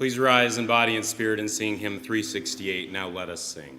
Please rise in body and spirit and sing hymn 368. Now let us sing.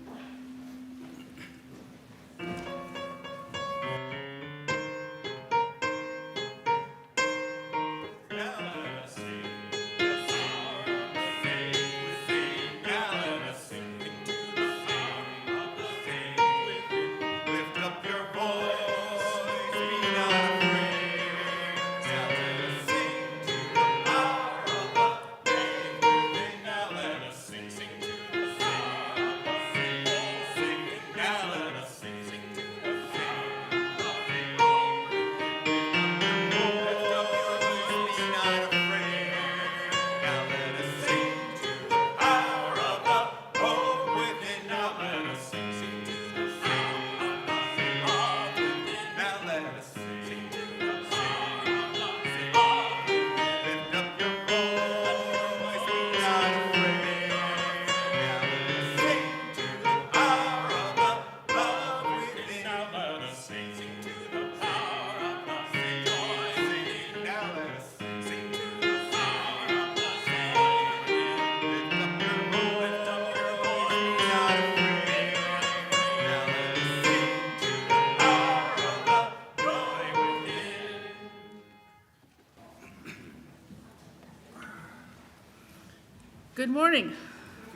Good morning.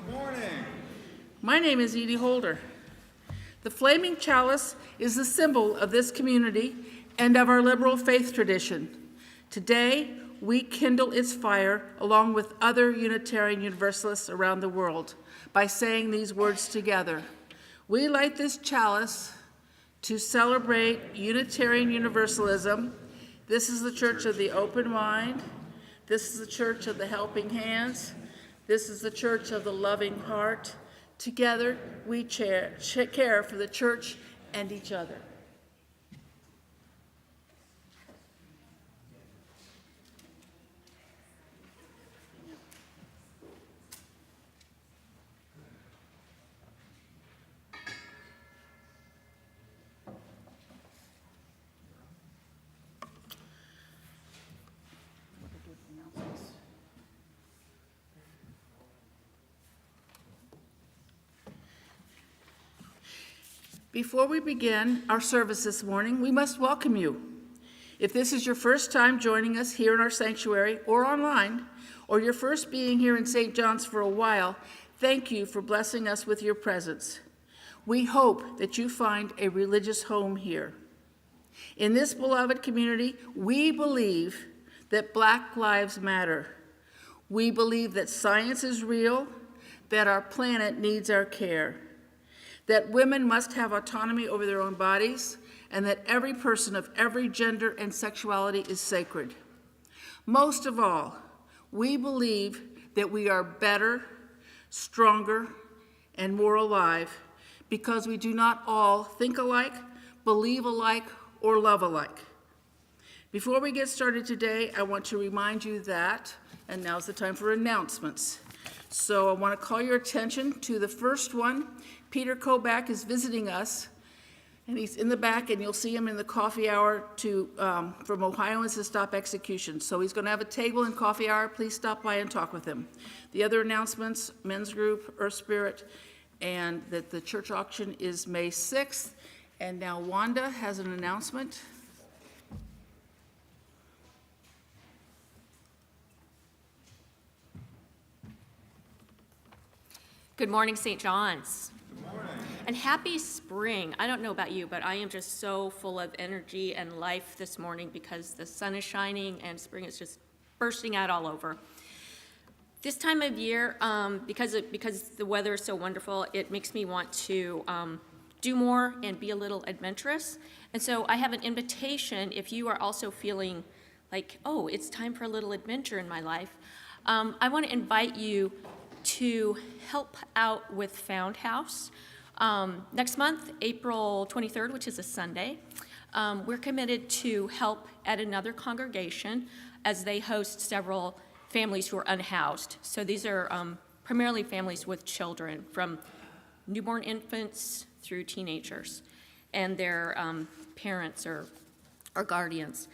Good morning. My name is Edie Holder. The flaming chalice is the symbol of this community and of our liberal faith tradition. Today, we kindle its fire along with other Unitarian Universalists around the world by saying these words together. We light this chalice to celebrate Unitarian Universalism. This is the church of the open mind. This is the church of the helping hands. This is the church of the loving heart. Together, we care for the church and each other. Before we begin our service this morning, we must welcome you. If this is your first time joining us here in our sanctuary or online, or your first being here in St. John's for a while, thank you for blessing us with your presence. We hope that you find a religious home here. In this beloved community, we believe that Black lives matter. We believe that science is real, that our planet needs our care, that women must have autonomy over their own bodies, and that every person of every gender and sexuality is sacred. Most of all, we believe that we are better, stronger, and more alive because we do not all think alike, believe alike, or love alike. Before we get started today, I want to remind you that, and now's the time for announcements. So I want to call your attention to the first one. Peter Kobach is visiting us, and he's in the back, and you'll see him in the coffee hour from Ohioans to Stop Execution. So he's going to have a table in coffee hour. Please stop by and talk with him. The other announcements, men's group, Earth Spirit, and that the church auction is May 6th. And now Wanda has an announcement. Good morning, St. John's. Good morning. And happy spring. I don't know about you, but I am just so full of energy and life this morning because the sun is shining and spring is just bursting out all over. This time of year, because the weather is so wonderful, it makes me want to do more and be a little adventurous. And so I have an invitation if you are also feeling like, oh, it's time for a little adventure in my life. I want to invite you to help out with Found House. Next month, April 23rd, which is a Sunday, we're committed to help at another congregation as they host several families who are unhoused. So these are primarily families with children, from newborn infants through teenagers, and their parents or guardians.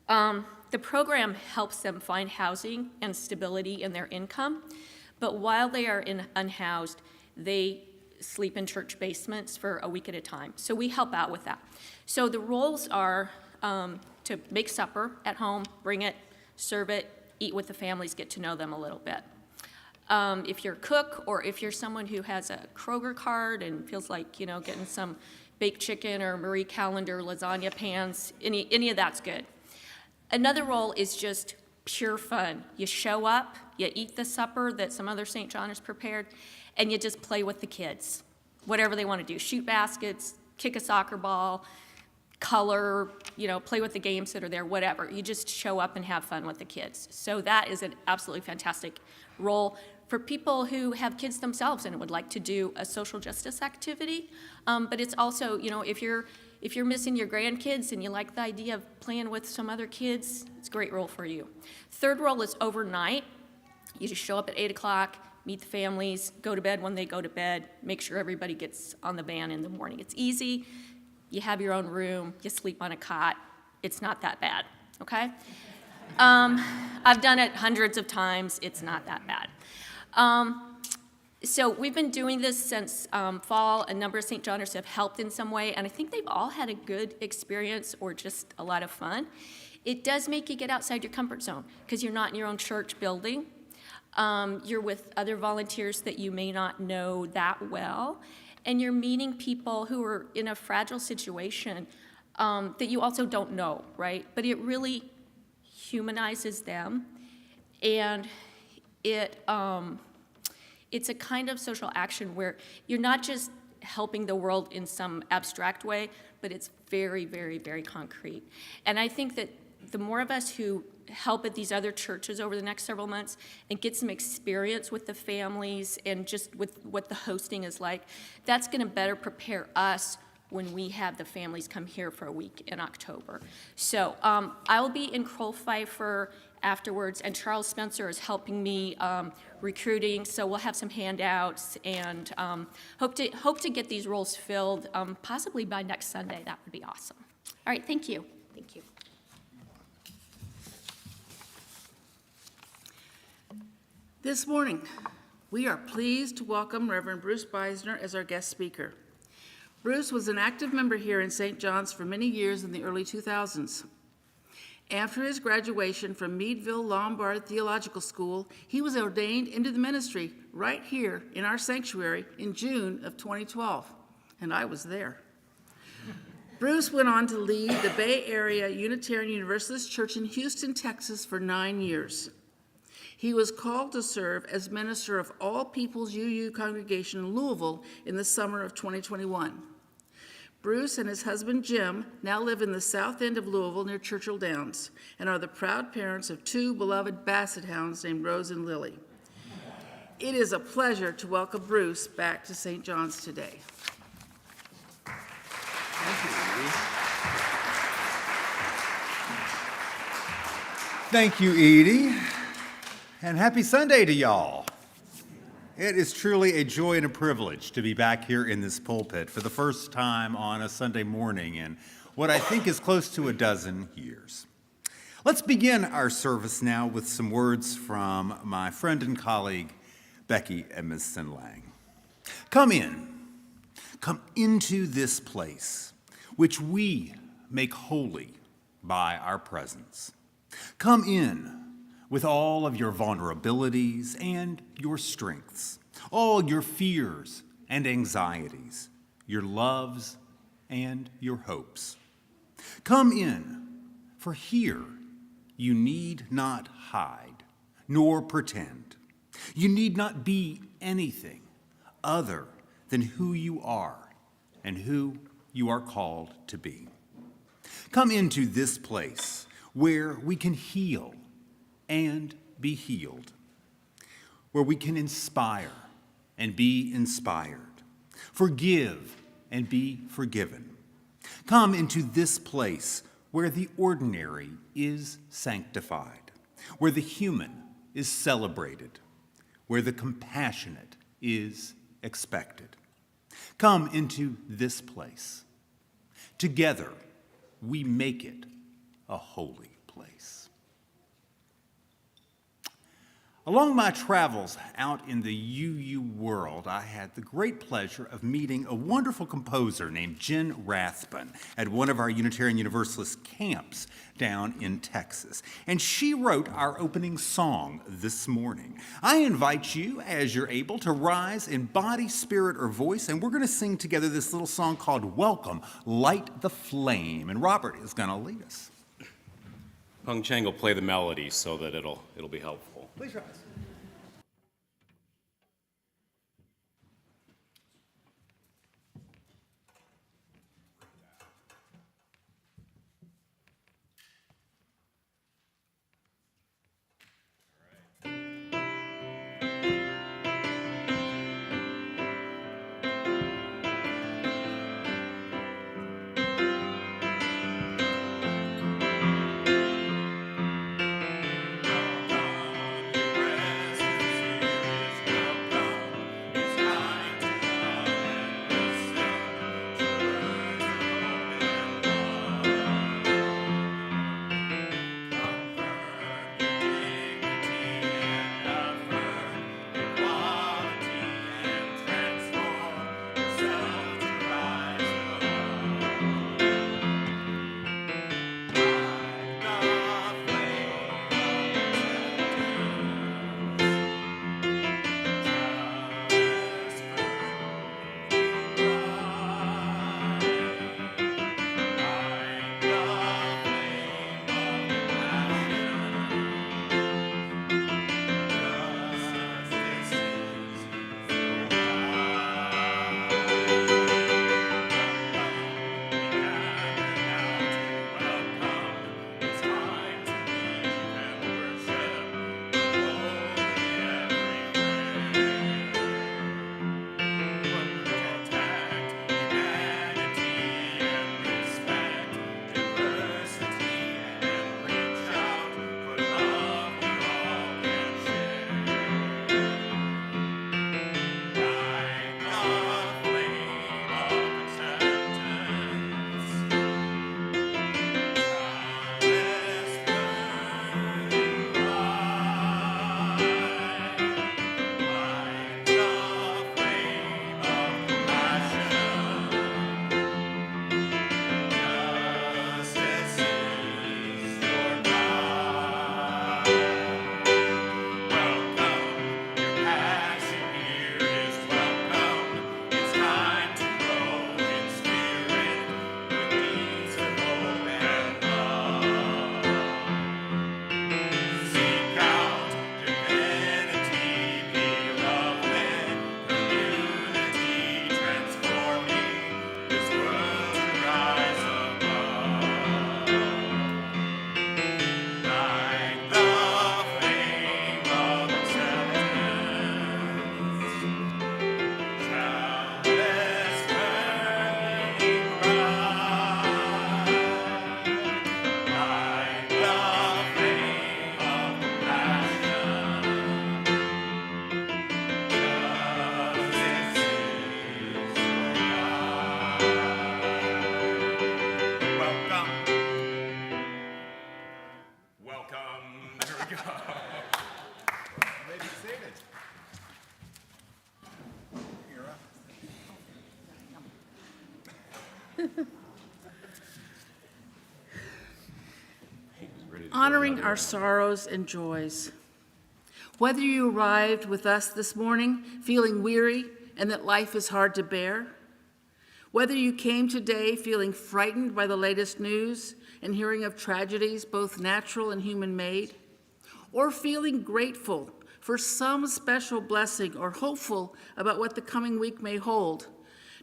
The program helps them find housing and stability in their income, But while they are unhoused, they sleep in church basements for a week at a time. So we help out with that. So the roles are to make supper at home, bring it, serve it, eat with the families, get to know them a little bit. If you're a cook, or if you're someone who has a Kroger card and feels like, getting some baked chicken or Marie Callender lasagna pans, any of that's good. Another role is just pure fun. You show up, you eat the supper that some other St. John has prepared, and you just play with the kids, whatever they want to do. Shoot baskets, kick a soccer ball, color, play with the games that are there, whatever. You just show up and have fun with the kids. So that is an absolutely fantastic role for people who have kids themselves and would like to do a social justice activity. But it's also, if you're missing your grandkids and you like the idea of playing with some other kids, it's a great role for you. Third role is overnight. You just show up at 8 o'clock, meet the families, go to bed when they go to bed, make sure everybody gets on the van in the morning. It's easy. You have your own room, you sleep on a cot. It's not that bad, okay? I've done it hundreds of times. It's not that bad. So we've been doing this since fall. A number of St. Johners have helped in some way, and I think they've all had a good experience or just a lot of fun. It does make you get outside your comfort zone because you're not in your own church building. You're with other volunteers that you may not know that well, and you're meeting people who are in a fragile situation that you also don't know, right? But it really humanizes them, and it's a kind of social action where you're not just helping the world in some abstract way, but it's very, very, very concrete. And I think that the more of us who help at these other churches over the next several months and get some experience with the families and just with what the hosting is like, that's going to better prepare us when we have the families come here for a week in October. So I'll be in Kroll-Pfeiffer afterwards, and Charles Spencer is helping me recruiting, so we'll have some handouts, and hope to get these roles filled possibly by next Sunday. That would be awesome. All right, thank you. Thank you. This morning, we are pleased to welcome Reverend Bruce Beisner as our guest speaker. Bruce was an active member here in St. John's for many years in the early 2000s. After his graduation from Meadville Lombard Theological School, he was ordained into the ministry right here in our sanctuary in June of 2012, and I was there. Bruce went on to lead the Bay Area Unitarian Universalist Church in Houston, Texas for 9 years. He was called to serve as minister of All People's UU congregation in Louisville in the summer of 2021. Bruce and his husband Jim now live in the south end of Louisville near Churchill Downs and are the proud parents of 2 beloved basset hounds named Rose and Lily. It is a pleasure to welcome Bruce back to St. John's today. Thank you, Edie. Thank you, Edie. And happy Sunday to y'all. It is truly a joy and a privilege to be back here in this pulpit for the first time on a Sunday morning in what I think is close to a dozen years. Let's begin our service now with some words from my friend and colleague, Becky Edmondson Lang. Come into this place, which we make holy by our presence. Come in with all of your vulnerabilities and your strengths, all your fears and anxieties, your loves and your hopes. Come in, for here you need not hide nor pretend. You need not be anything other than who you are and who you are called to be. Come into this place where we can heal and be healed, where we can inspire and be inspired, forgive and be forgiven. Come into this place where the ordinary is sanctified, where the human is celebrated, where the compassionate is expected. Come into this place. Together, we make it a holy place. Along my travels out in the UU world, I had the great pleasure of meeting a wonderful composer named Jen Rathbun at one of our Unitarian Universalist camps down in Texas. And she wrote our opening song this morning. I invite you, as you're able, to rise in body, spirit, or voice, and we're going to sing together this little song called Welcome, Light the Flame. And Robert is going to lead us. Peng Cheng will play the melody so that it'll be helpful. Please rise. Honoring our sorrows and joys. Whether you arrived with us this morning feeling weary and that life is hard to bear, whether you came today feeling frightened by the latest news and hearing of tragedies both natural and human-made, or feeling grateful for some special blessing or hopeful about what the coming week may hold,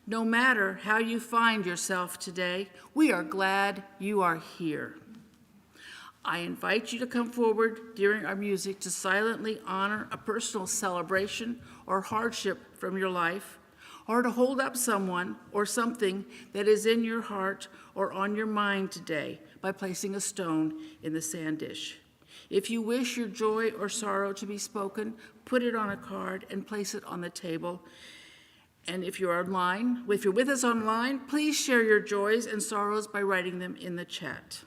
no matter how you find yourself today, we are glad you are here. I invite you to come forward during our music to silently honor a personal celebration or hardship from your life, or to hold up someone or something that is in your heart or on your mind today by placing a stone in the sand dish. If you wish your joy or sorrow to be spoken, put it on a card and place it on the table. And if you're with us online, please share your joys and sorrows by writing them in the chat.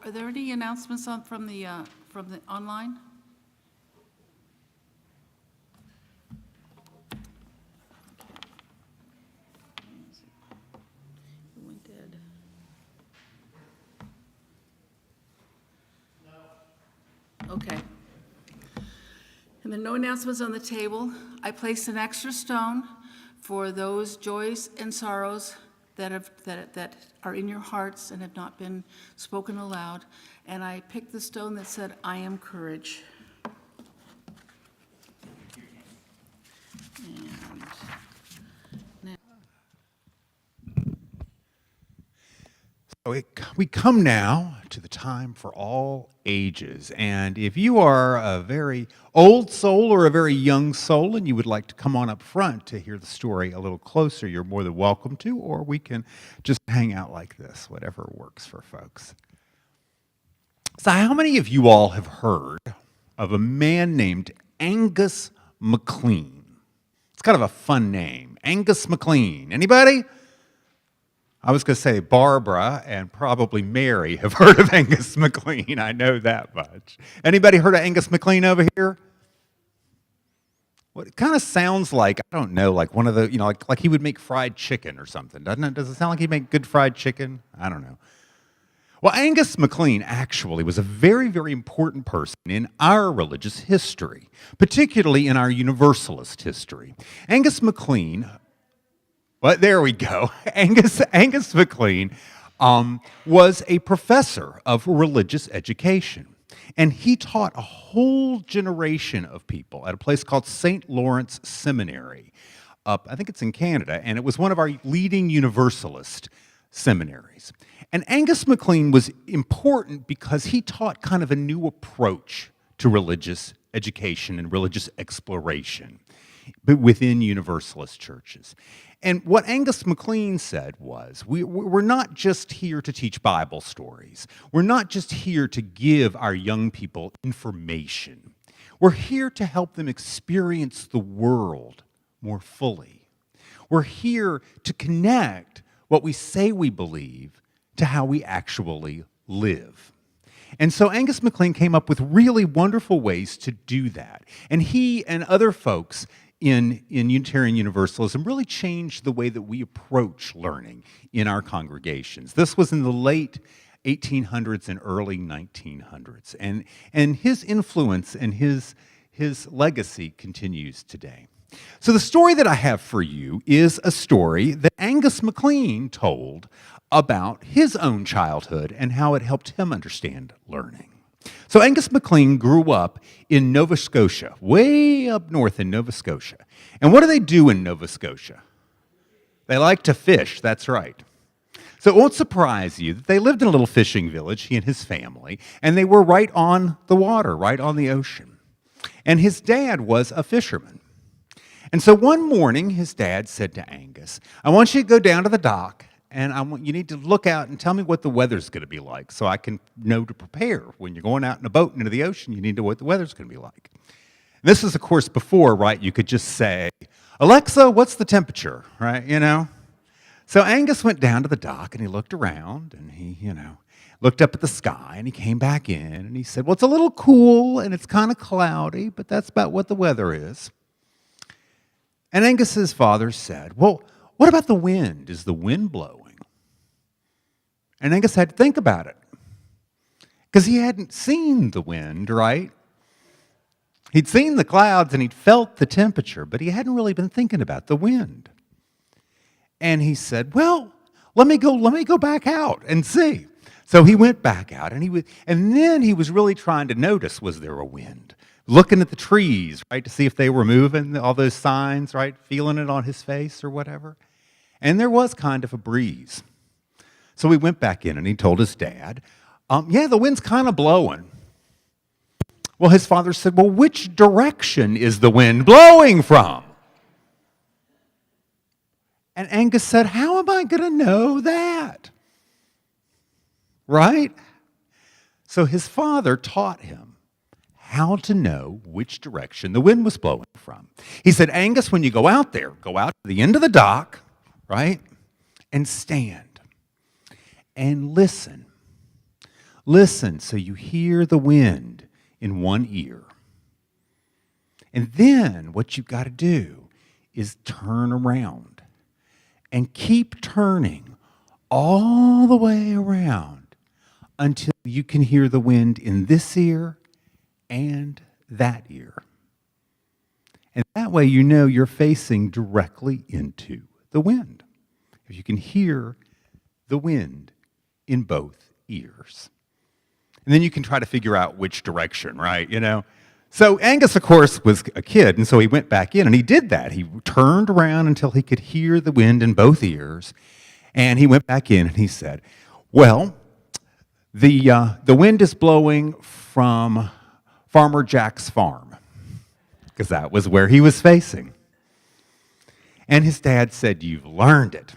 Are there any announcements from the online? It went dead. Okay. And there are no announcements on the table. I placed an extra stone for those joys and sorrows that are in your hearts and have not been spoken aloud. And I picked the stone that said, "I am courage." And now, We come now to the time for all ages. And if you are a very old soul or a very young soul and you would like to come on up front to hear the story a little closer, you're more than welcome to, or we can just hang out like this, whatever works for folks. So how many of you all have heard of a man named Angus MacLean? It's kind of a fun name, Angus MacLean. Anybody? I was going to say Barbara and probably Mary have heard of Angus MacLean. I know that much. Anybody heard of Angus MacLean over here? Well, it kind of sounds like, I don't know, like one of the, like he would make fried chicken or something, doesn't it? Does it sound like he'd make good fried chicken? I don't know. Well, Angus MacLean actually was a very, very important person in our religious history, particularly in our Universalist history. Angus MacLean, well, there we go. Angus MacLean was a professor of religious education. And he taught a whole generation of people at a place called St. Lawrence Seminary I think it's in Canada, and it was one of our leading Universalist seminaries. And Angus MacLean was important because he taught kind of a new approach to religious education and religious exploration but within Universalist churches. And what Angus MacLean said was, we're not just here to teach Bible stories. We're not just here to give our young people information. We're here to help them experience the world more fully. We're here to connect what we say we believe to how we actually live. And so Angus MacLean came up with really wonderful ways to do that. And he and other folks in Unitarian Universalism really changed the way that we approach learning in our congregations. This was in the late 1800s and early 1900s. And his influence and his legacy continues today. So the story that I have for you is a story that Angus MacLean told about his own childhood and how it helped him understand learning. So Angus MacLean grew up in Nova Scotia, way up north in Nova Scotia. And what do they do in Nova Scotia? They like to fish, that's right. So it won't surprise you that they lived in a little fishing village, he and his family, and they were right on the water, right on the ocean. And his dad was a fisherman. And so one morning, his dad said to Angus, I want you to go down to the dock, and you need to look out and tell me what the weather's going to be like so I can know to prepare. When you're going out in a boat into the ocean, you need to know what the weather's going to be like. And this is, of course, before, right, you could just say, Alexa, what's the temperature, right, So Angus went down to the dock, and he looked around, and he, looked up at the sky, and he came back in, and he said, well, it's a little cool, and it's kind of cloudy, but that's about what the weather is. And Angus's father said, well, what about the wind? Is the wind blowing? And Angus had to think about it because he hadn't seen the wind, right? He'd seen the clouds and he'd felt the temperature, but he hadn't really been thinking about the wind. And he said, well, let me go back out and see. So he went back out, and then he was really trying to notice, was there a wind? Looking at the trees, right, to see if they were moving, all those signs, right, feeling it on his face or whatever. And there was kind of a breeze. So he went back in and he told his dad, yeah, the wind's kind of blowing. Well, his father said, well, which direction is the wind blowing from? And Angus said, how am I going to know that? Right? So his father taught him how to know which direction the wind was blowing from. He said, Angus, when you go out there, go out to the end of the dock, right, and stand and listen. Listen so you hear the wind in one ear. And then what you've got to do is turn around and keep turning all the way around until you can hear the wind in this ear and that ear. And that way you know you're facing directly into the wind. If you can hear the wind in both ears. And then you can try to figure out which direction, right? So Angus, of course, was a kid, and so he went back in, and he did that. He turned around until he could hear the wind in both ears, and he went back in, and he said, well, the wind is blowing from Farmer Jack's farm, because that was where he was facing. And his dad said, you've learned it.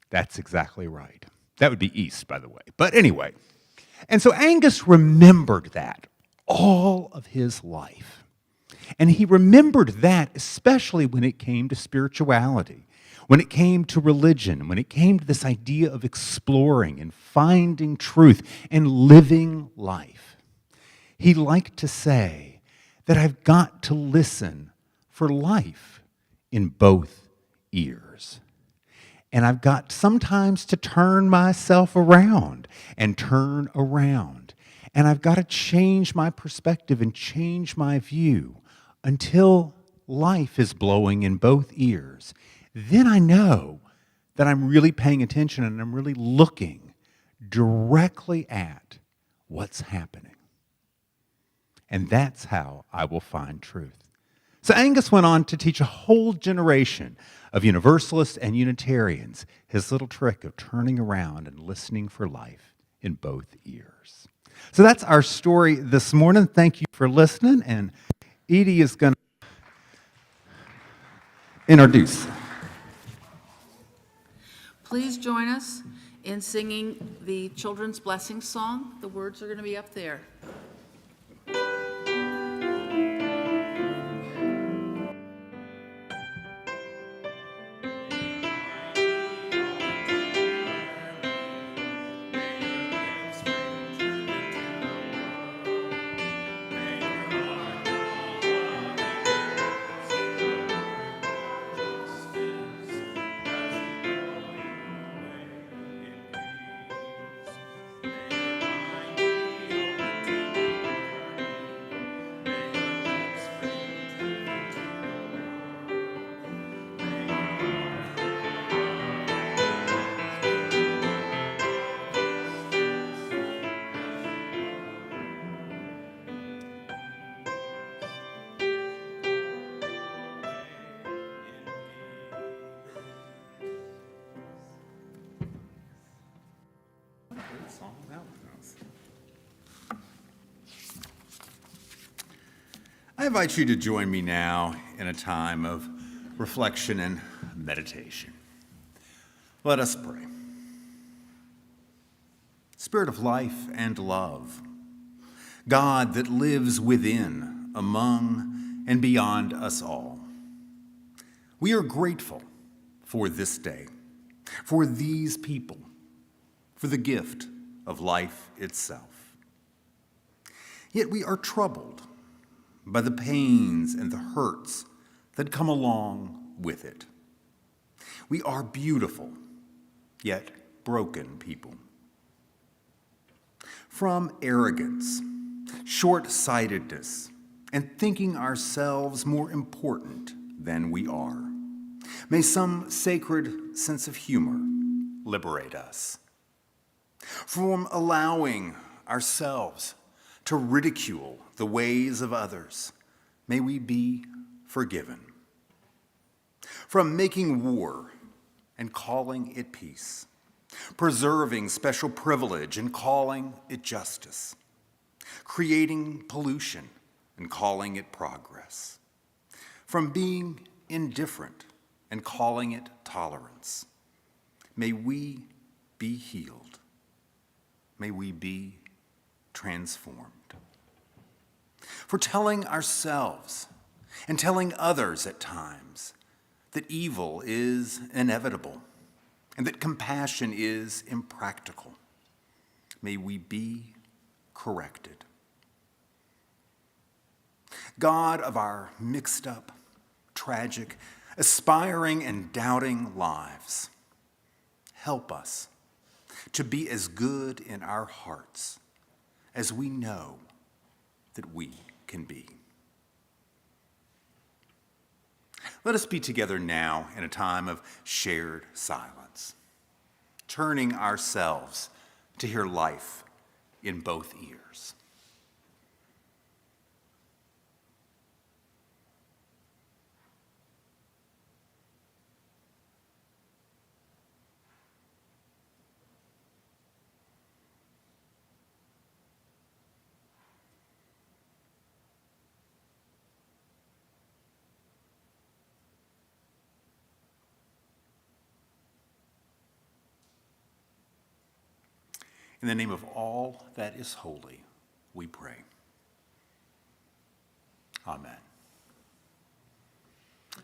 That's exactly right. That would be east, by the way. But anyway, and so Angus remembered that all of his life. And he remembered that especially when it came to spirituality, when it came to religion, when it came to this idea of exploring and finding truth and living life. He liked to say that I've got to listen for life in both ears. And I've got sometimes to turn myself around and turn around. And I've got to change my perspective and change my view until life is blowing in both ears. Then I know that I'm really paying attention and I'm really looking directly at what's happening. And that's how I will find truth. So Angus went on to teach a whole generation of Universalists and Unitarians his little trick of turning around and listening for life in both ears. So that's our story this morning. Thank you for listening, and Edie is going to introduce. Please join us in singing the Children's Blessing Song. The words are going to be up there. I invite you to join me now in a time of reflection and meditation. Let us pray. Spirit of life and love, God that lives within, among, and beyond us all, we are grateful for this day, for these people, for the gift of life itself. Yet we are troubled by the pains and the hurts that come along with it. We are beautiful, yet broken people. From arrogance, short-sightedness, and thinking ourselves more important than we are, may some sacred sense of humor liberate us. From allowing ourselves to ridicule the ways of others, may we be forgiven. From making war and calling it peace, preserving special privilege and calling it justice, creating pollution and calling it progress, from being indifferent and calling it tolerance, may we be healed. May we be transformed. For telling ourselves and telling others at times that evil is inevitable and that compassion is impractical, may we be corrected. God of our mixed up, tragic, aspiring and doubting lives, help us to be as good in our hearts as we know that we can be. Let us be together now in a time of shared silence, turning ourselves to hear life in both ears. In the name of all that is holy, we pray. Amen.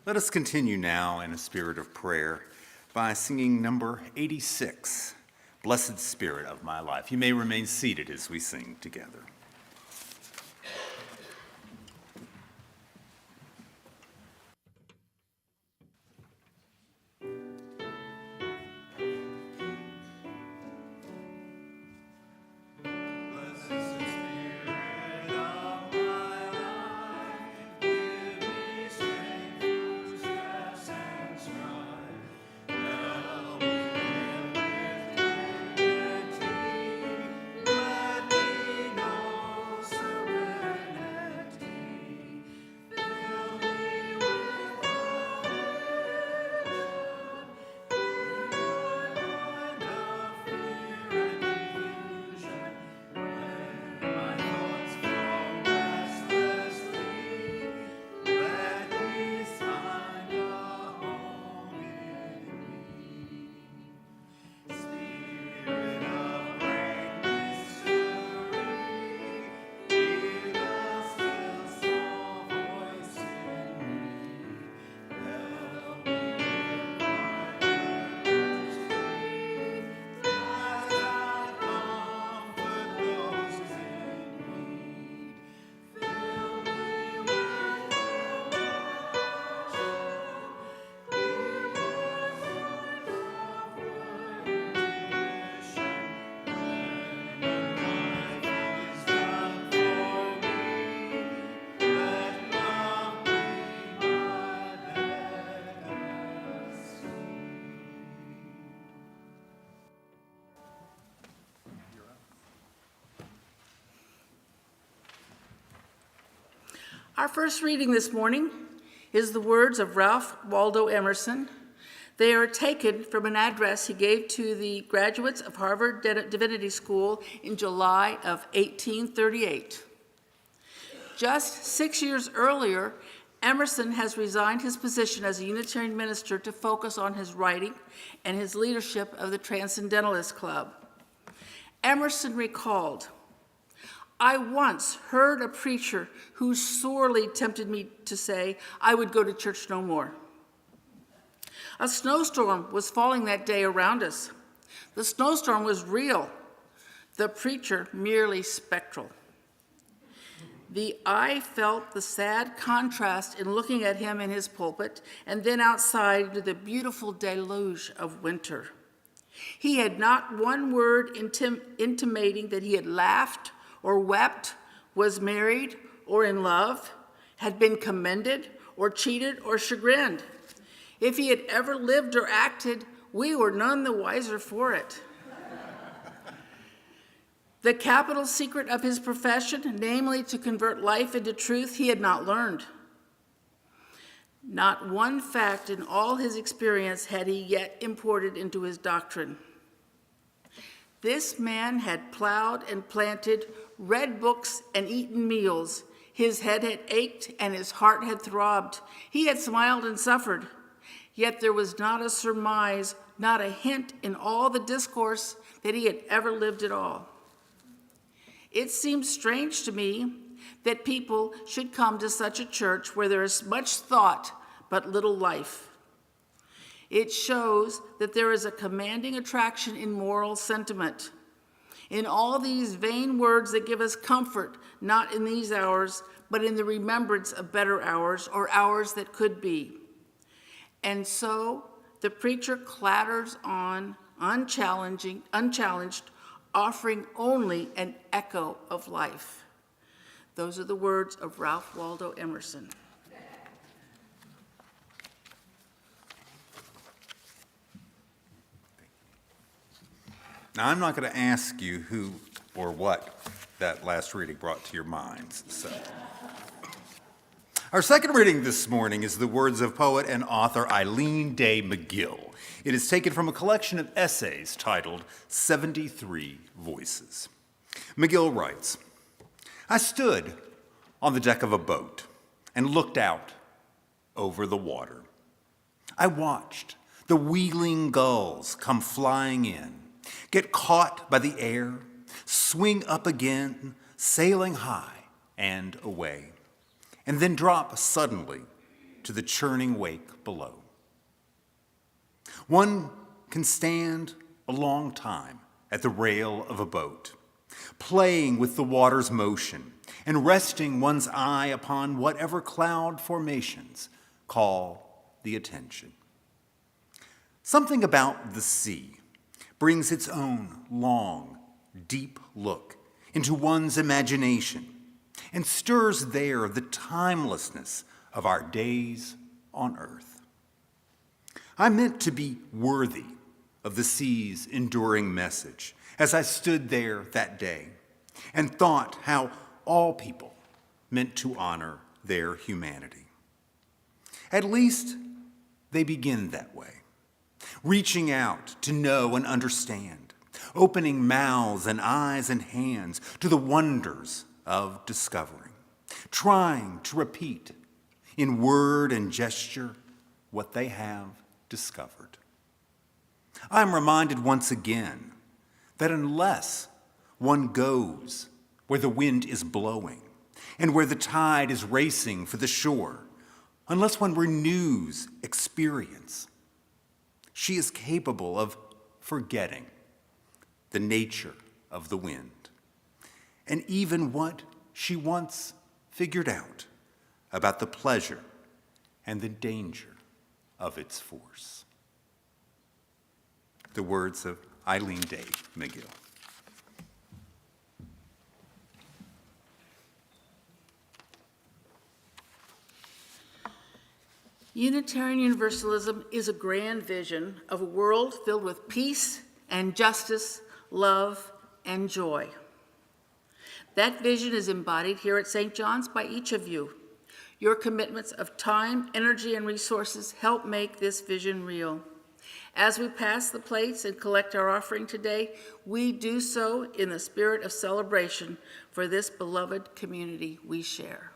Let us continue now in a spirit of prayer by singing number 86, Blessed Spirit of My Life. You may remain seated as we sing together. Our first reading this morning is the words of Ralph Waldo Emerson. They are taken from an address he gave to the graduates of Harvard Divinity School in July of 1838. Just 6 years earlier, Emerson has resigned his position as a Unitarian minister to focus on his writing and his leadership of the Transcendentalist Club. Emerson recalled, "I once heard a preacher who sorely tempted me to say I would go to church no more. A snowstorm was falling that day around us. The snowstorm was real, the preacher merely spectral. The eye felt the sad contrast in looking at him in his pulpit and then outside into the beautiful deluge of winter. He had not one word intimating that he had laughed or wept, was married or in love, had been commended or cheated or chagrined. If he had ever lived or acted, we were none the wiser for it. The capital secret of his profession, namely to convert life into truth, he had not learned. Not one fact in all his experience had he yet imported into his doctrine. This man had plowed and planted, read books and eaten meals. His head had ached and his heart had throbbed. He had smiled and suffered. Yet there was not a surmise, not a hint in all the discourse that he had ever lived at all. It seems strange to me that people should come to such a church where there is much thought but little life. It shows that there is a commanding attraction in moral sentiment. in all these vain words that give us comfort, not in these hours, but in the remembrance of better hours or hours that could be. And so the preacher clatters on, unchallenged, offering only an echo of life. Those are the words of Ralph Waldo Emerson. Now, I'm not going to ask you who or what that last reading brought to your minds. So, our second reading this morning is the words of poet and author Eileen Day McGill. It is taken from a collection of essays titled 73 Voices. McGill writes, I stood on the deck of a boat and looked out over the water. I watched the wheeling gulls come flying in, get caught by the air, swing up again, sailing high and away, and then drop suddenly to the churning wake below. One can stand a long time at the rail of a boat, playing with the water's motion and resting one's eye upon whatever cloud formations call the attention. Something about the sea brings its own long, deep look into one's imagination and stirs there the timelessness of our days on earth. I meant to be worthy of the sea's enduring message as I stood there that day and thought how all people meant to honor their humanity. At least they begin that way, reaching out to know and understand, opening mouths and eyes and hands to the wonders of discovering, trying to repeat in word and gesture what they have discovered. I'm reminded once again that unless one goes where the wind is blowing and where the tide is racing for the shore, unless one renews experience, she is capable of forgetting the nature of the wind and even what she once figured out about the pleasure and the danger of its force. The words of Eileen Day McGill. Unitarian Universalism is a grand vision of a world filled with peace and justice, love and joy. That vision is embodied here at St. John's by each of you. Your commitments of time, energy, and resources help make this vision real. As we pass the plates and collect our offering today, we do so in the spirit of celebration for this beloved community we share.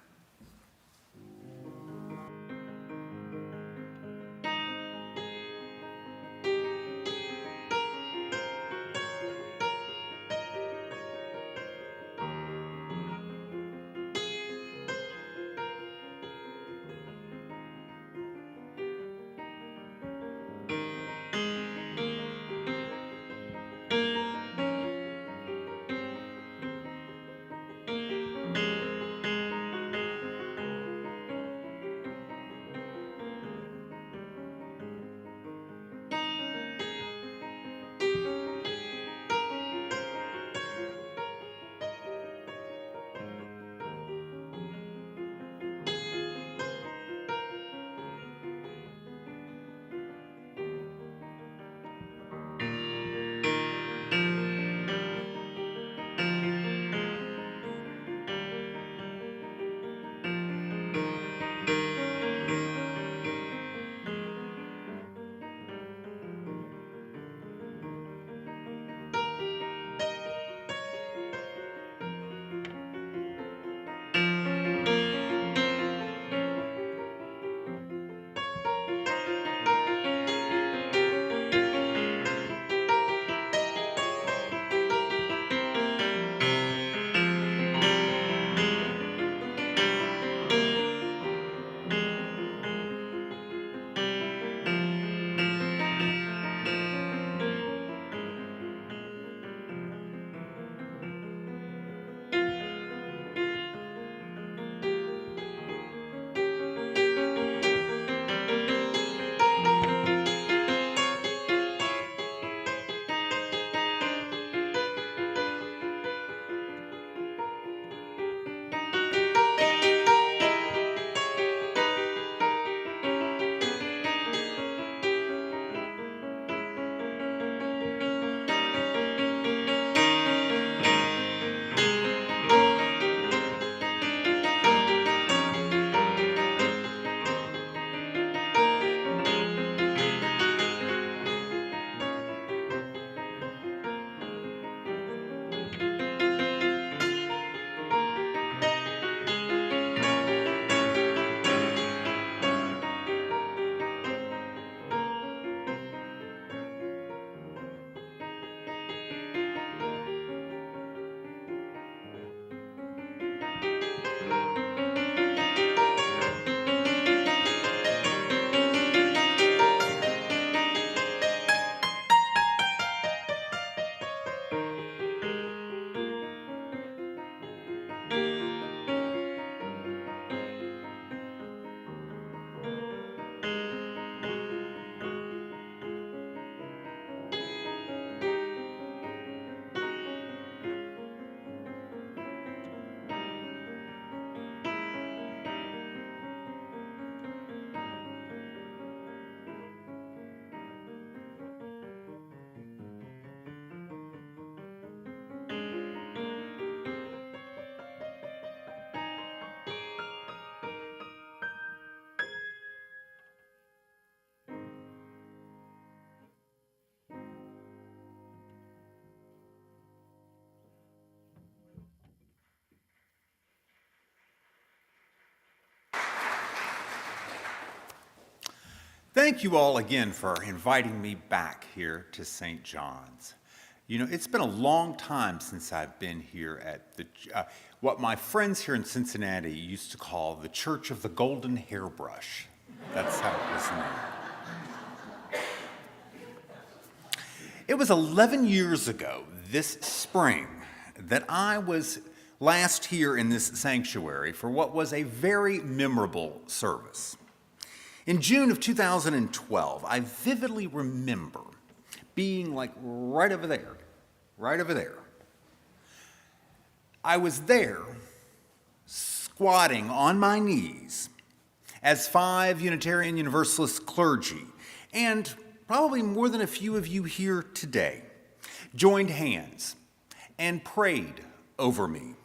Thank you all again for inviting me back here to St. John's. You know, it's been a long time since I've been here at the what my friends here in Cincinnati used to call the Church of the Golden Hairbrush. That's how it was known. It was 11 years ago this spring that I was last here in this sanctuary for what was a very memorable service. In June of 2012, I vividly remember being like right over there. I was there, squatting on my knees as 5 Unitarian Universalist clergy, and probably more than a few of you here today, joined hands and prayed over me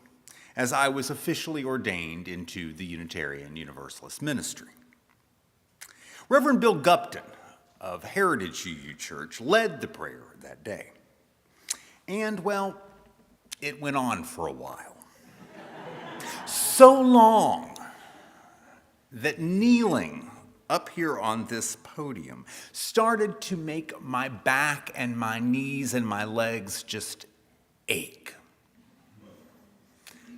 as I was officially ordained into the Unitarian Universalist ministry. Reverend Bill Gupton of Heritage UU Church led the prayer that day. And, well, it went on for a while. So long that kneeling up here on this podium started to make my back and my knees and my legs just ache.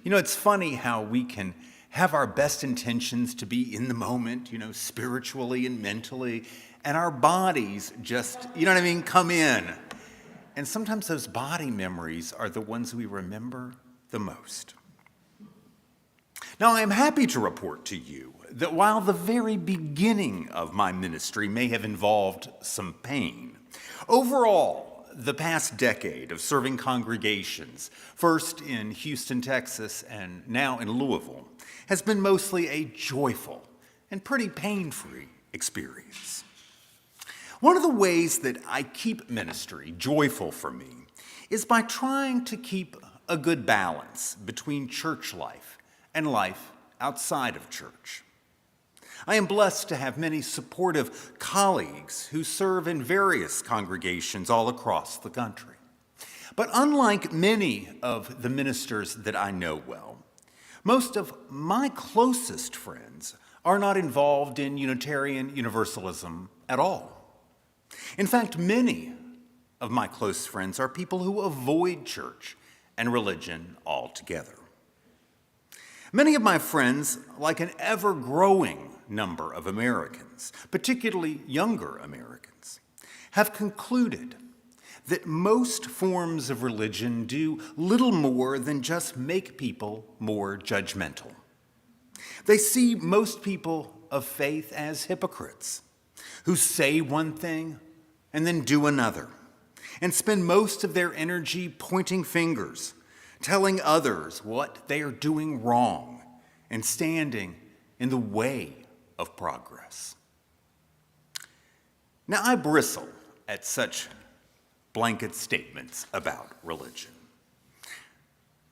You know, it's funny how we can have our best intentions to be in the moment, you know, spiritually and mentally, and our bodies just, you know what I mean, come in. And sometimes those body memories are the ones we remember the most. Now, I am happy to report to you that while the very beginning of my ministry may have involved some pain, overall, the past decade of serving congregations, first in Houston, Texas, and now in Louisville, has been mostly a joyful and pretty pain-free experience. One of the ways that I keep ministry joyful for me is by trying to keep a good balance between church life and life outside of church. I am blessed to have many supportive colleagues who serve in various congregations all across the country. But unlike many of the ministers that I know well, most of my closest friends are not involved in Unitarian Universalism at all. In fact, many of my close friends are people who avoid church and religion altogether. Many of my friends, like an ever-growing number of Americans, particularly younger Americans, have concluded that most forms of religion do little more than just make people more judgmental. They see most people of faith as hypocrites who say one thing and then do another, and spend most of their energy pointing fingers, telling others what they are doing wrong, and standing in the way of progress. Now, I bristle at such blanket statements about religion.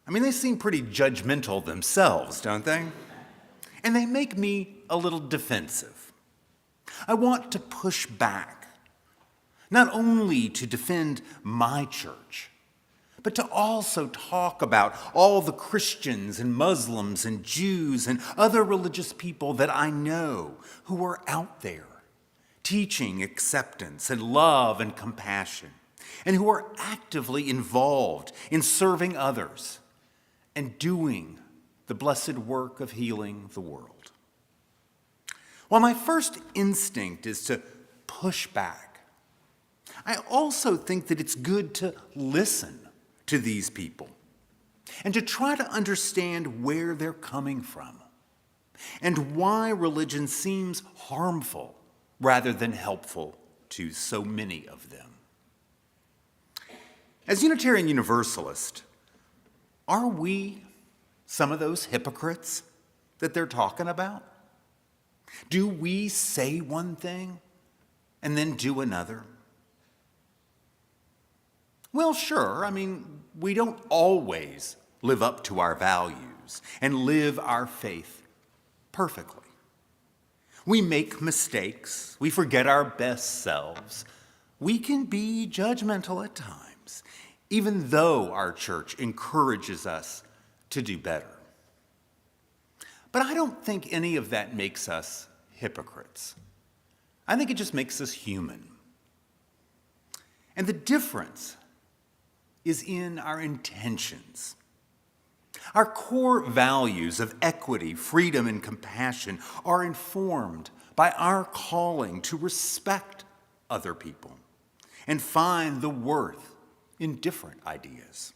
I mean, they seem pretty judgmental themselves, don't they? And they make me a little defensive. I want to push back, not only to defend my church, but to also talk about all the Christians and Muslims and Jews and other religious people that I know who are out there teaching acceptance and love and compassion, and who are actively involved in serving others and doing the blessed work of healing the world. While my first instinct is to push back, I also think that it's good to listen to these people and to try to understand where they're coming from and why religion seems harmful rather than helpful to so many of them. As Unitarian Universalists, are we some of those hypocrites that they're talking about? Do we say one thing and then do another? Well, sure. I mean, we don't always live up to our values and live our faith perfectly. We make mistakes. We forget our best selves. We can be judgmental at times, even though our church encourages us to do better. But I don't think any of that makes us hypocrites. I think it just makes us human. And the difference is in our intentions. Our core values of equity, freedom, and compassion are informed by our calling to respect other people and find the worth in different ideas.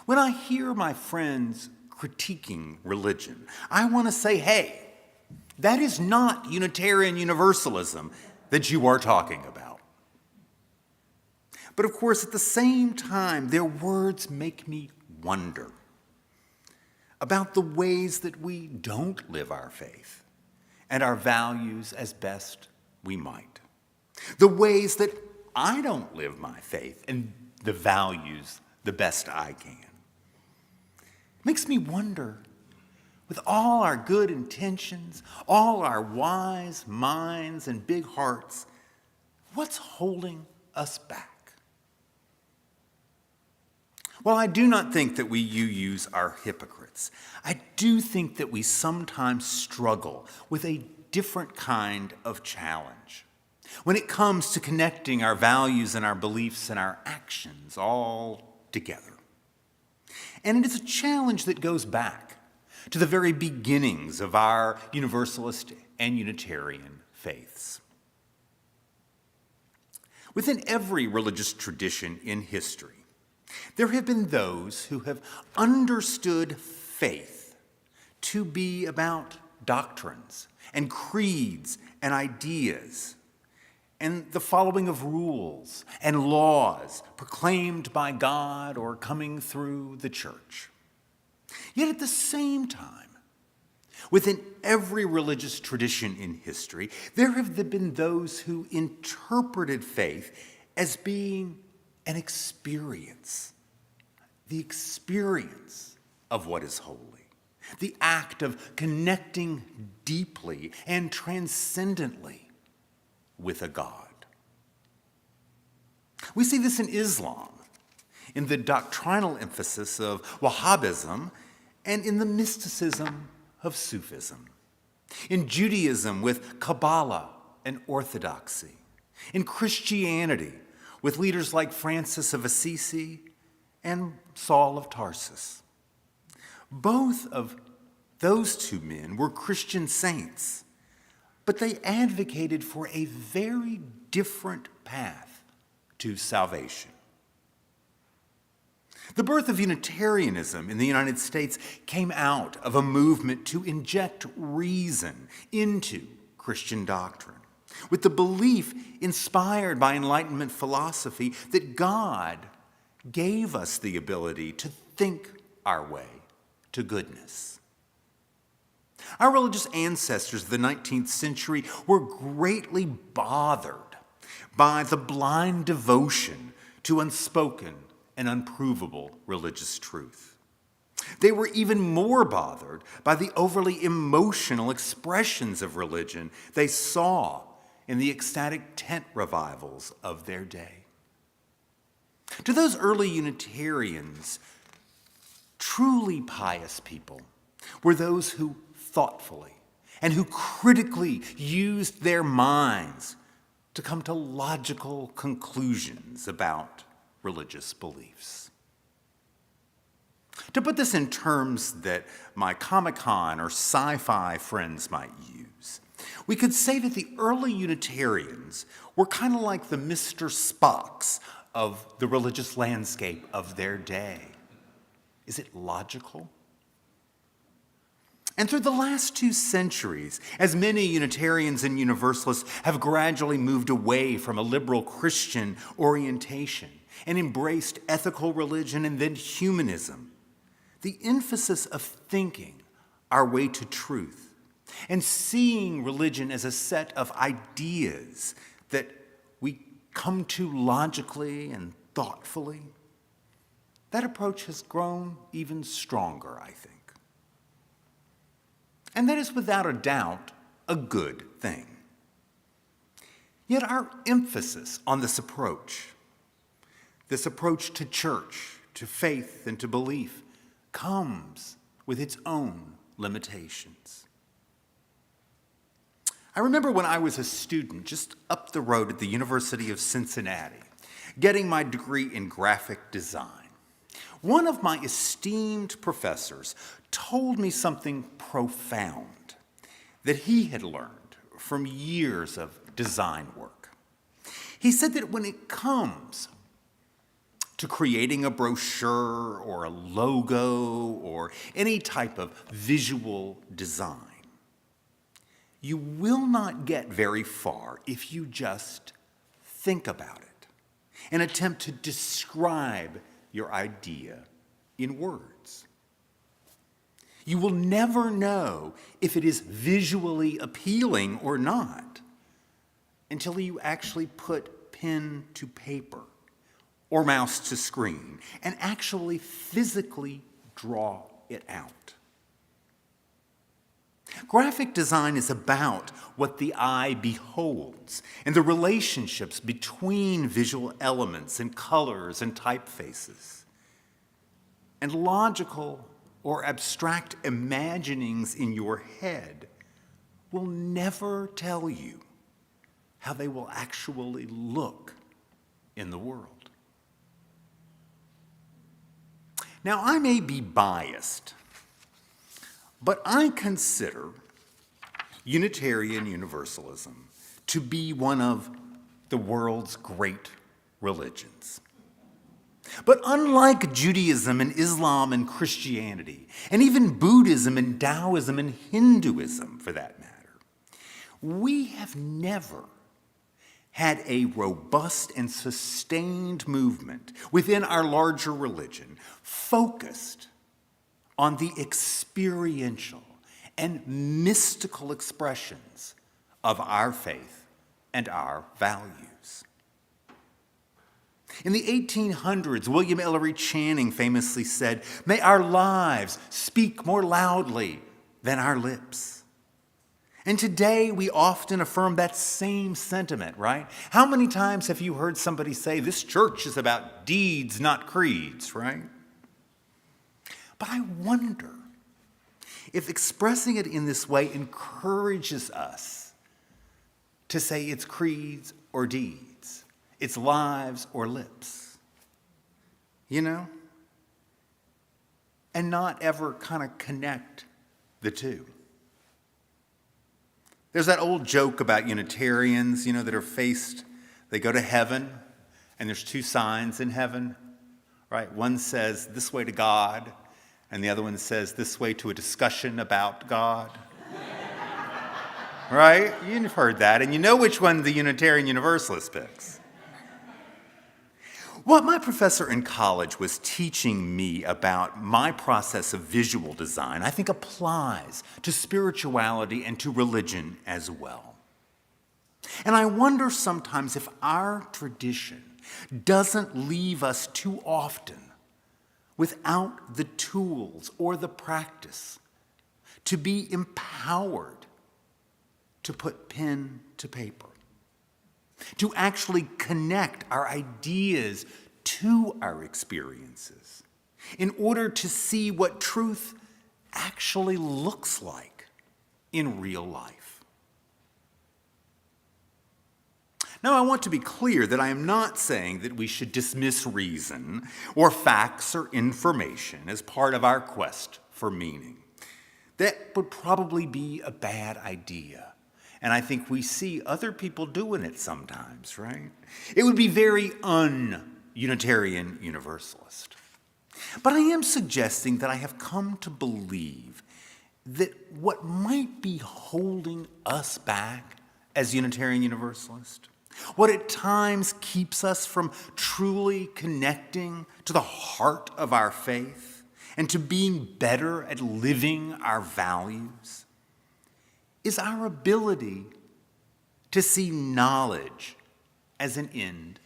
When I hear my friends critiquing religion, I want to say, hey, that is not Unitarian Universalism that you are talking about. But of course, at the same time, their words make me wonder about the ways that we don't live our faith and our values as best we might. The ways that I don't live my faith and the values the best I can. It makes me wonder, with all our good intentions, all our wise minds and big hearts, what's holding us back? While I do not think that we UUs are hypocrites, I do think that we sometimes struggle with a different kind of challenge when it comes to connecting our values and our beliefs and our actions all together. And it is a challenge that goes back to the very beginnings of our Universalist and Unitarian faiths. Within every religious tradition in history, there have been those who have understood faith to be about doctrines and creeds and ideas and the following of rules and laws proclaimed by God or coming through the church. Yet at the same time, within every religious tradition in history, there have been those who interpreted faith as being an experience, the experience of what is holy, the act of connecting deeply and transcendently with a God. We see this in Islam, in the doctrinal emphasis of Wahhabism, and in the mysticism of Sufism, in Judaism with Kabbalah and Orthodoxy, in Christianity with leaders like Francis of Assisi and Saul of Tarsus. Both of those two men were Christian saints, but they advocated for a very different path to salvation. The birth of Unitarianism in the United States came out of a movement to inject reason into Christian doctrine, with the belief inspired by Enlightenment philosophy that God gave us the ability to think our way to goodness. Our religious ancestors of the 19th century were greatly bothered by the blind devotion to unspoken and unprovable religious truth. They were even more bothered by the overly emotional expressions of religion they saw in the ecstatic tent revivals of their day. To those early Unitarians, truly pious people were those who thoughtfully and who critically used their minds to come to logical conclusions about religious beliefs. To put this in terms that my Comic-Con or sci-fi friends might use, we could say that the early Unitarians were kind of like the Mr. Spocks of the religious landscape of their day. Is it logical? And through the last 2 centuries, as many Unitarians and Universalists have gradually moved away from a liberal Christian orientation and embraced ethical religion and then humanism, the emphasis of thinking our way to truth and seeing religion as a set of ideas that we come to logically and thoughtfully, that approach has grown even stronger, I think. And that is without a doubt a good thing. Yet our emphasis on this approach to church, to faith, and to belief, comes with its own limitations. I remember when I was a student just up the road at the University of Cincinnati, getting my degree in graphic design. One of my esteemed professors told me something profound that he had learned from years of design work. He said that when it comes to creating a brochure or a logo or any type of visual design, you will not get very far if you just think about it and attempt to describe your idea in words. You will never know if it is visually appealing or not until you actually put pen to paper or mouse to screen and actually physically draw it out. Graphic design is about what the eye beholds and the relationships between visual elements and colors and typefaces. And logical or abstract imaginings in your head will never tell you how they will actually look in the world. Now, I may be biased, but I consider Unitarian Universalism to be one of the world's great religions. But unlike Judaism and Islam and Christianity, and even Buddhism and Taoism and Hinduism for that matter, we have never had a robust and sustained movement within our larger religion focused on the experiential and mystical expressions of our faith and our values. In the 1800s, William Ellery Channing famously said, "May our lives speak more loudly than our lips." And today we often affirm that same sentiment, right? How many times have you heard somebody say, "This church is about deeds, not creeds," right? But I wonder if expressing it in this way encourages us to say it's creeds or deeds, it's lives or lips, you know? And not ever kind of connect the two. There's that old joke about Unitarians, that are faced, they go to heaven, and there's two signs in heaven, right? One says, "This way to God," and the other one says, "This way to a discussion about God." Right? You've heard that, and you know which one the Unitarian Universalist picks. What my professor in college was teaching me about my process of visual design, I think applies to spirituality and to religion as well. And I wonder sometimes if our tradition doesn't leave us too often without the tools or the practice to be empowered to put pen to paper, to actually connect our ideas to our experiences in order to see what truth actually looks like in real life. Now, I want to be clear that I am not saying that we should dismiss reason or facts or information as part of our quest for meaning. That would probably be a bad idea. And I think we see other people doing it sometimes, right? It would be very un-Unitarian Universalist. But I am suggesting that I have come to believe that what might be holding us back as Unitarian Universalist, what at times keeps us from truly connecting to the heart of our faith and to being better at living our values, is our ability to see knowledge as an end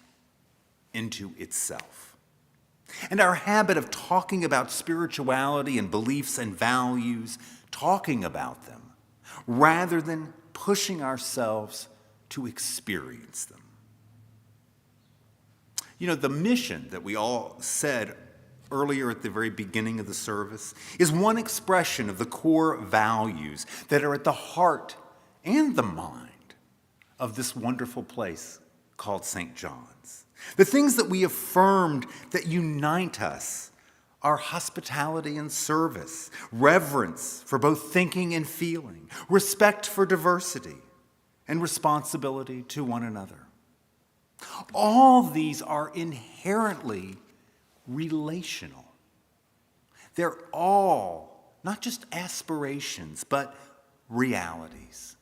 into itself. And our habit of talking about spirituality and beliefs and values, talking about them, rather than pushing ourselves to experience them. The mission that we all said earlier at the very beginning of the service is one expression of the core values that are at the heart and the mind of this wonderful place called St. John's. The things that we affirmed that unite us are hospitality and service, reverence for both thinking and feeling, respect for diversity, and responsibility to one another. All these are inherently relational. They're all not just aspirations, but realities.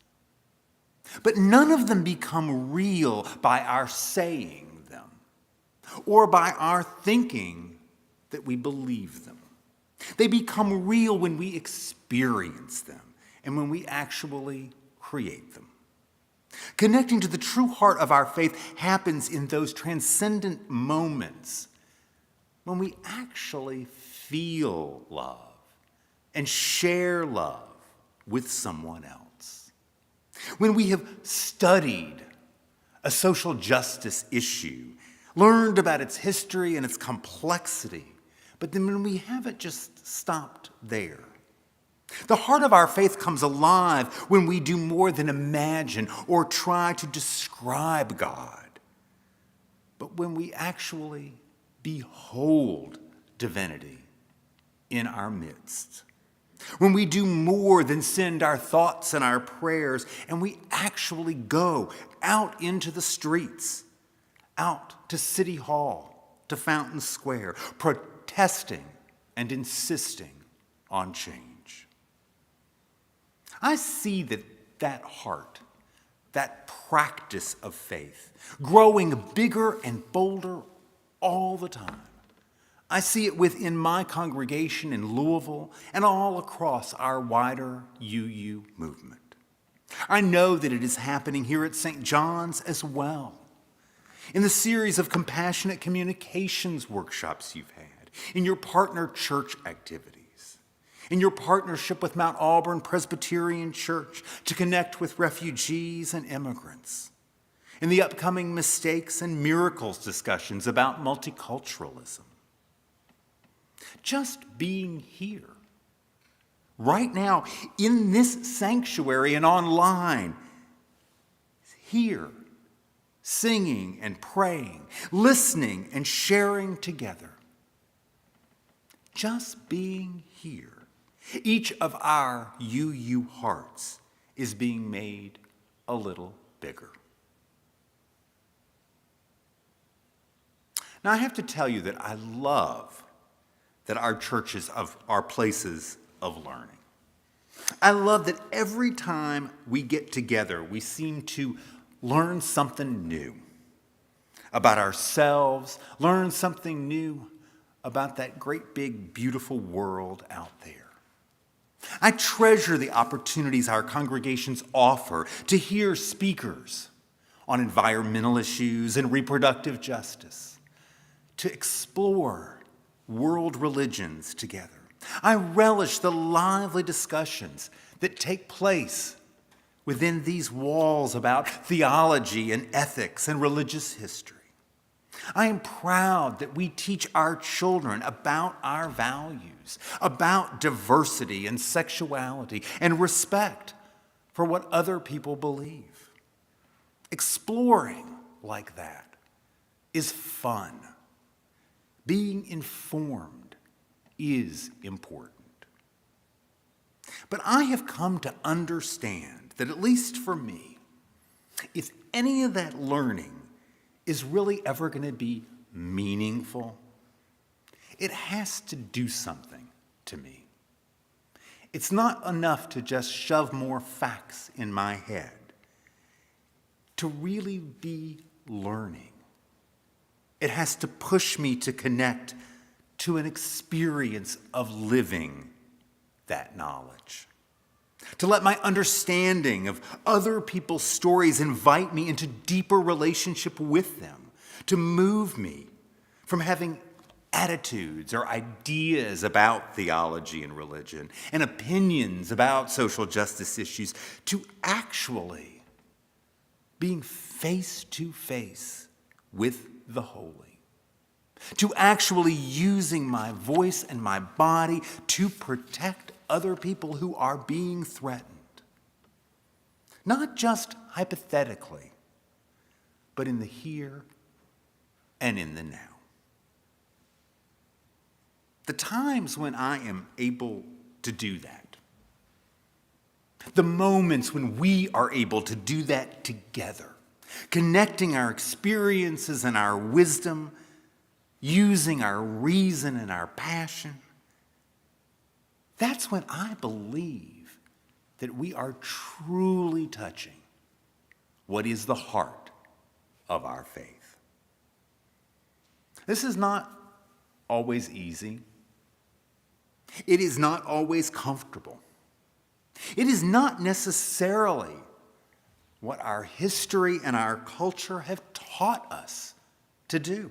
But none of them become real by our saying them or by our thinking that we believe them. They become real when we experience them and when we actually create them. Connecting to the true heart of our faith happens in those transcendent moments when we actually feel love and share love with someone else. When we have studied a social justice issue, learned about its history and its complexity, but then when we haven't just stopped there. The heart of our faith comes alive when we do more than imagine or try to describe God, but when we actually behold divinity in our midst. When we do more than send our thoughts and our prayers, and we actually go out into the streets, out to City Hall, to Fountain Square, protesting and insisting on change. I see that heart, that practice of faith, growing bigger and bolder all the time. I see it within my congregation in Louisville and all across our wider UU movement. I know that it is happening here at St. John's as well. In the series of compassionate communications workshops you've had, in your partner church activities, in your partnership with Mount Auburn Presbyterian Church to connect with refugees and immigrants, in the upcoming mistakes and miracles discussions about multiculturalism. Just being here, right now, in this sanctuary and online, here, singing and praying, listening and sharing together. Just being here, each of our UU hearts is being made a little bigger. Now, I have to tell you that I love that our churches are places of learning. I love that every time we get together, we seem to learn something new about ourselves, learn something new about that great big beautiful world out there. I treasure the opportunities our congregations offer to hear speakers on environmental issues and reproductive justice, to explore world religions together. I relish the lively discussions that take place within these walls about theology and ethics and religious history. I am proud that we teach our children about our values, about diversity and sexuality, and respect for what other people believe. Exploring like that is fun. Being informed is important. But I have come to understand that, at least for me, if any of that learning is really ever going to be meaningful, it has to do something to me. It's not enough to just shove more facts in my head. To really be learning, it has to push me to connect to an experience of living that knowledge. To let my understanding of other people's stories invite me into deeper relationship with them. To move me from having attitudes or ideas about theology and religion and opinions about social justice issues to actually being face to face with the holy, to actually using my voice and my body to protect other people who are being threatened. not just hypothetically, but in the here and in the now. The times when I am able to do that, the moments when we are able to do that together, connecting our experiences and our wisdom, using our reason and our passion, that's when I believe that we are truly touching what is the heart of our faith. This is not always easy. It is not always comfortable. It is not necessarily what our history and our culture have taught us to do.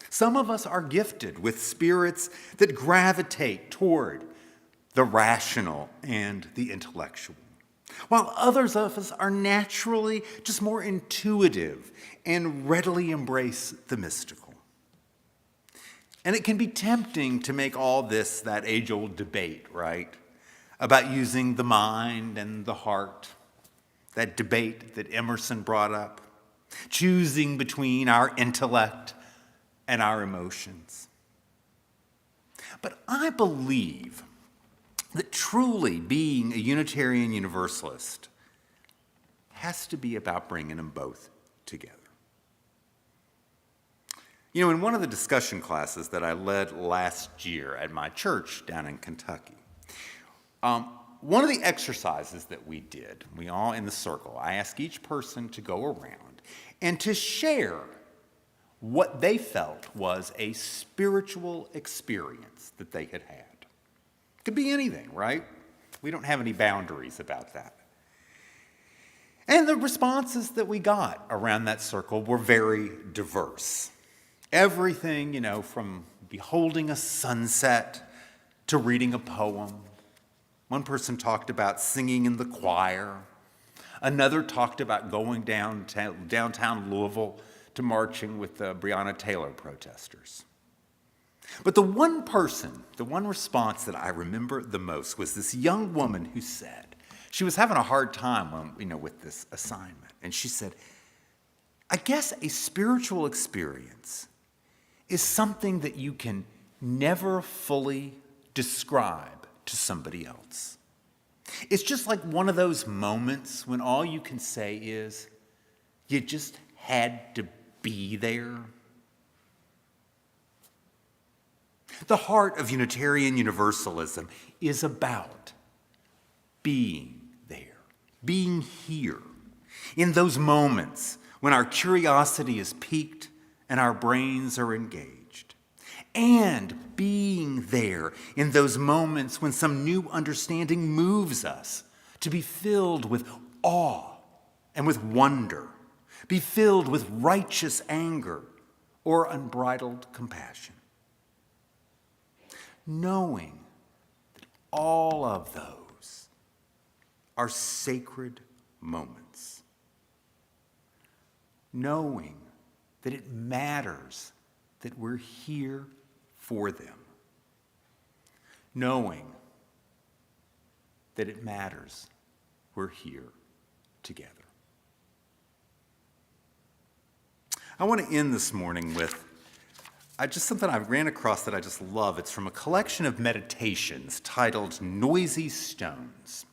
Some of us are gifted with spirits that gravitate toward the rational and the intellectual, while others of us are naturally just more intuitive and readily embrace the mystical. And it can be tempting to make all this that age-old debate, right? About using the mind and the heart, that debate that Emerson brought up, choosing between our intellect and our emotions. But I believe that truly being a Unitarian Universalist has to be about bringing them both together. You know, in one of the discussion classes that I led last year at my church down in Kentucky, one of the exercises that we did, we all in the circle, I asked each person to go around and to share what they felt was a spiritual experience that they had had. Could be anything, right? We don't have any boundaries about that. And the responses that we got around that circle were very diverse. Everything, from beholding a sunset to reading a poem. One person talked about singing in the choir. Another talked about going downtown Louisville to marching with the Breonna Taylor protesters. But the one response that I remember the most was this young woman who said, she was having a hard time with this assignment. And she said, I guess a spiritual experience is something that you can never fully describe to somebody else. It's just like one of those moments when all you can say is, you just had to be there. The heart of Unitarian Universalism is about being there, being here, in those moments when our curiosity is piqued and our brains are engaged, and being there in those moments when some new understanding moves us to be filled with awe and with wonder, be filled with righteous anger or unbridled compassion. Knowing that all of those are sacred moments. Knowing that it matters that we're here for them. Knowing that it matters we're here together. I want to end this morning with just something I ran across that I just love. It's from a collection of meditations titled Noisy Stones.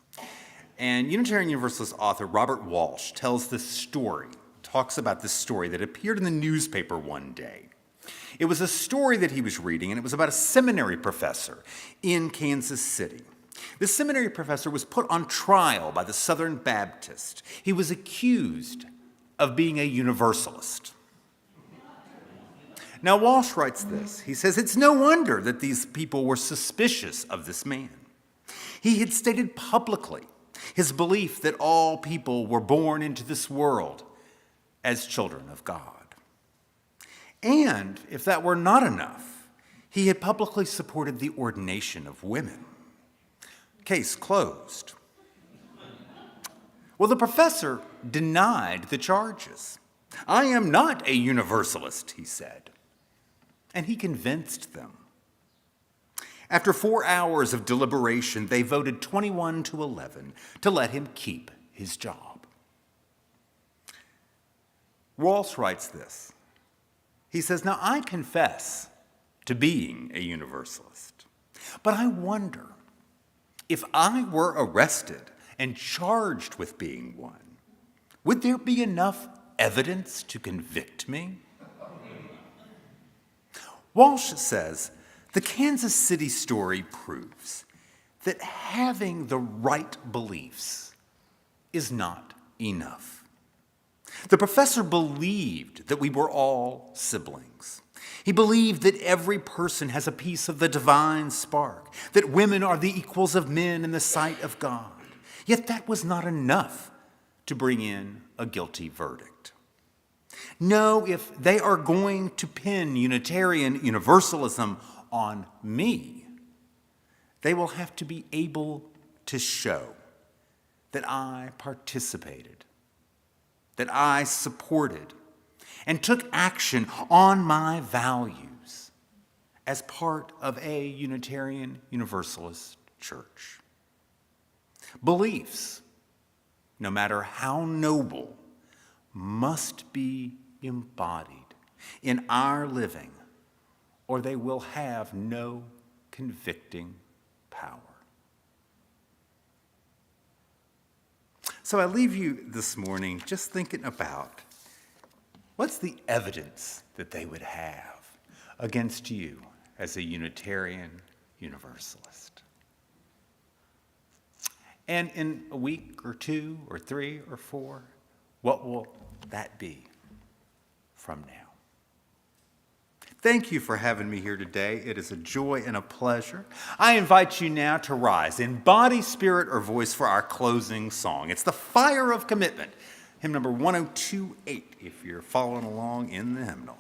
And Unitarian Universalist author Robert Walsh tells this story, talks about this story that appeared in the newspaper one day. It was a story that he was reading, and it was about a seminary professor in Kansas City. This seminary professor was put on trial by the Southern Baptist. He was accused of being a Universalist. Now, Walsh writes this. He says, it's no wonder that these people were suspicious of this man. He had stated publicly his belief that all people were born into this world as children of God. And if that were not enough, he had publicly supported the ordination of women. Case closed. Well, the professor denied the charges. I am not a Universalist, he said. And he convinced them. After 4 hours of deliberation, they voted 21 to 11 to let him keep his job. Walsh writes this. He says, "Now I confess to being a Universalist, but I wonder if I were arrested and charged with being one, would there be enough evidence to convict me?" Walsh says, "The Kansas City story proves that having the right beliefs is not enough. The professor believed that we were all siblings. He believed that every person has a piece of the divine spark, that women are the equals of men in the sight of God. Yet that was not enough to bring in a guilty verdict. No, if they are going to pin Unitarian Universalism on me, they will have to be able to show that I participated, that I supported, and took action on my values as part of a Unitarian Universalist church. Beliefs, no matter how noble, must be embodied in our living, or they will have no convicting power." So I leave you this morning just thinking about what's the evidence that they would have against you as a Unitarian Universalist. And in a week or 2 or 3 or 4, what will that be from now? Thank you for having me here today. It is a joy and a pleasure. I invite you now to rise in body, spirit, or voice for our closing song. It's "The Fire of Commitment," hymn number 1028, if you're following along in the hymnal.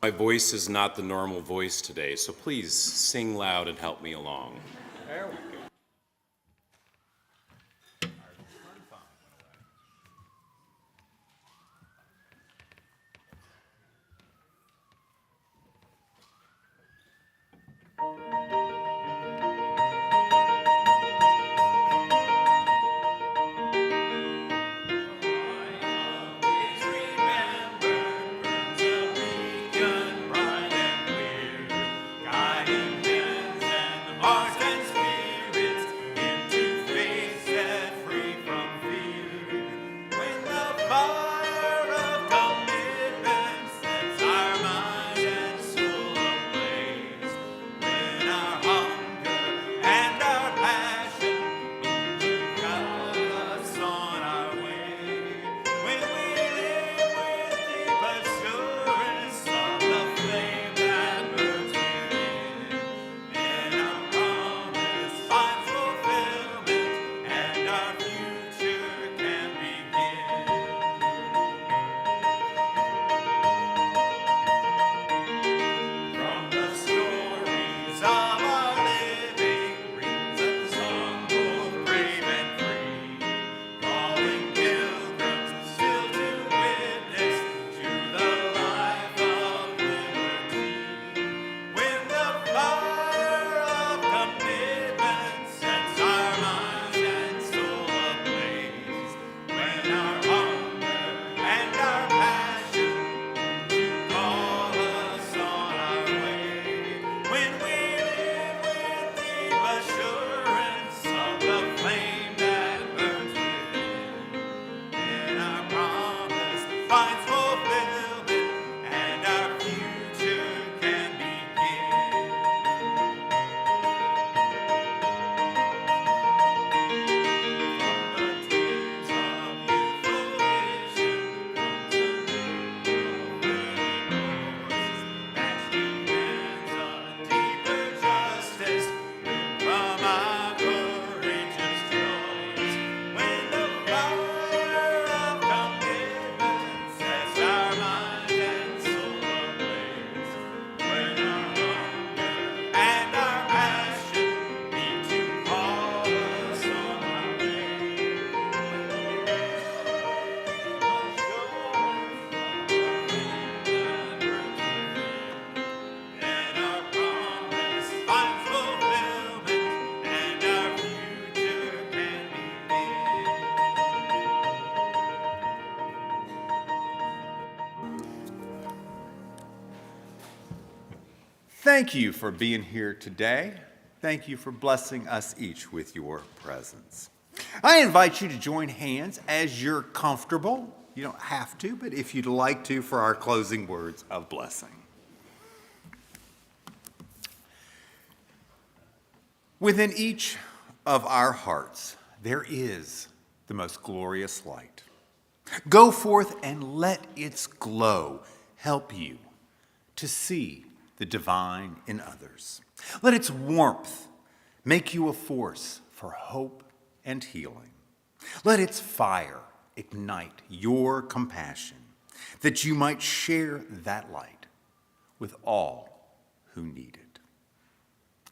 My voice is not the normal voice today, so please sing loud and help me along. There we go. Guiding hands and heart and spirit. Thank you for being here today. Thank you for blessing us each with your presence. I invite you to join hands as you're comfortable. You don't have to, but if you'd like to, for our closing words of blessing. Within each of our hearts, there is the most glorious light. Go forth and let its glow help you to see the divine in others. Let its warmth make you a force for hope and healing. Let its fire ignite your compassion, that you might share that light with all who need it.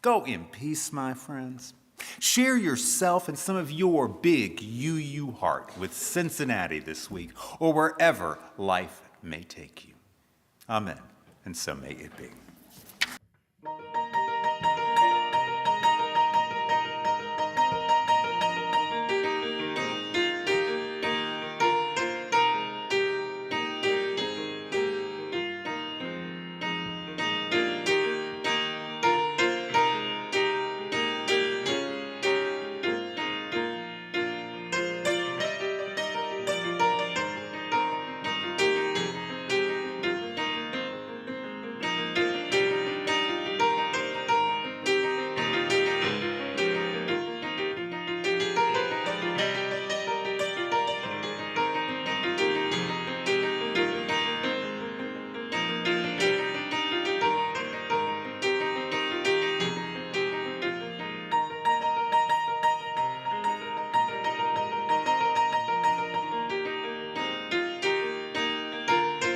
Go in peace, my friends. Share yourself and some of your big you heart with Cincinnati this week or wherever life may take you. Amen, and so may it be.